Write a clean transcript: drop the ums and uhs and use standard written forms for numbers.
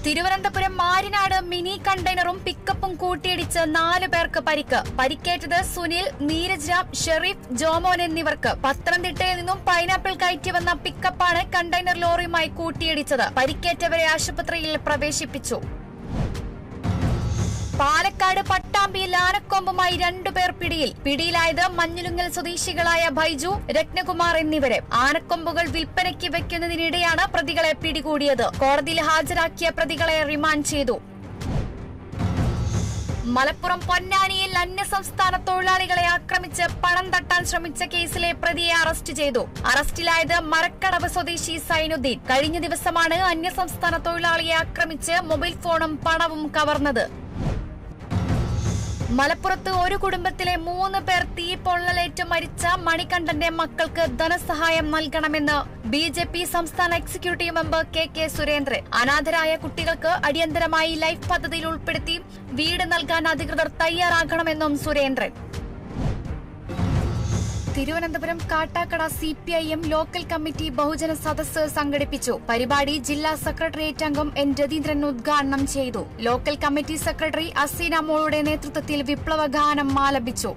Thiruvananthapuram മാരിനാട് mini കണ്ടെയ്നറും പിക്കപ്പും കൂട്ടിയിടിച്ച് 4 പേർക്ക് പരിക്ക്. പരിക്കേറ്റത് സുനിൽ, നീരജ് രാം, ഷെരീഫ്, ജോമോൻ എന്നിവർക്ക്. പത്തനംതിട്ടയിൽ നിന്നും പൈനാപ്പിൾ കയറ്റി വന്ന പിക്കപ്പാണ് കണ്ടെയ്നർ ലോറിയുമായി കൂട്ടിയിടിച്ചത്. പരിക്കേറ്റവരെ ആശുപത്രിയിൽ പ്രവേശിപ്പിച്ചു. പാലക്കാട് പട്ടാമ്പിയിൽ ആനക്കൊമ്പുമായി 2 പേർ പിടിയിലായത് മഞ്ഞുലുങ്ങൽ സ്വദേശികളായ ബൈജു, രത്നകുമാർ എന്നിവരെ. ആനക്കൊമ്പുകൾ വിൽപ്പനയ്ക്ക് വെക്കുന്നതിനിടെയാണ് പ്രതികളെ പിടികൂടിയത്. കോടതിയിൽ ഹാജരാക്കിയ പ്രതികളെ റിമാൻഡ് ചെയ്തു. മലപ്പുറം പൊന്നാനിയിൽ അന്യസംസ്ഥാന തൊഴിലാളികളെ ആക്രമിച്ച് പണം തട്ടാൻ ശ്രമിച്ച കേസിലെ പ്രതിയെ അറസ്റ്റ് ചെയ്തു. അറസ്റ്റിലായത് മരക്കടവ് സ്വദേശി സൈനുദ്ദീൻ. കഴിഞ്ഞ ദിവസമാണ് അന്യസംസ്ഥാന തൊഴിലാളിയെ ആക്രമിച്ച് മൊബൈൽ ഫോണും പണവും കവർന്നത്. മലപ്പുറത്ത് ഒരു കുടുംബത്തിലെ 3 പേർ തീ പൊള്ളലേറ്റ് മരിച്ച മണികണ്ഠന്റെ മക്കൾക്ക് ധനസഹായം നൽകണമെന്ന് BJP സംസ്ഥാന എക്സിക്യൂട്ടീവ് മെമ്പർ KK സുരേന്ദ്രൻ. അനാഥരായ കുട്ടികൾക്ക് അടിയന്തരമായി ലൈഫ് പദ്ധതിയിൽ ഉൾപ്പെടുത്തി വീട് നൽകാൻ അധികൃതർ തയ്യാറാകണമെന്നും Surendran. Thiruvananthapuram Kattakkada CPIM local committee ബഹുജന സദസ്സ് സംഘടിപ്പിച്ചു. പരിപാടി ജില്ലാ സെക്രട്ടേറിയറ്റ് അംഗം N രതീന്ദ്രൻ ഉദ്ഘാടനം ചെയ്തു. ലോക്കൽ കമ്മിറ്റി സെക്രട്ടറി അസീന മോളുടെ നേതൃത്വത്തിൽ വിപ്ലവഗാനം ആലപിച്ചു.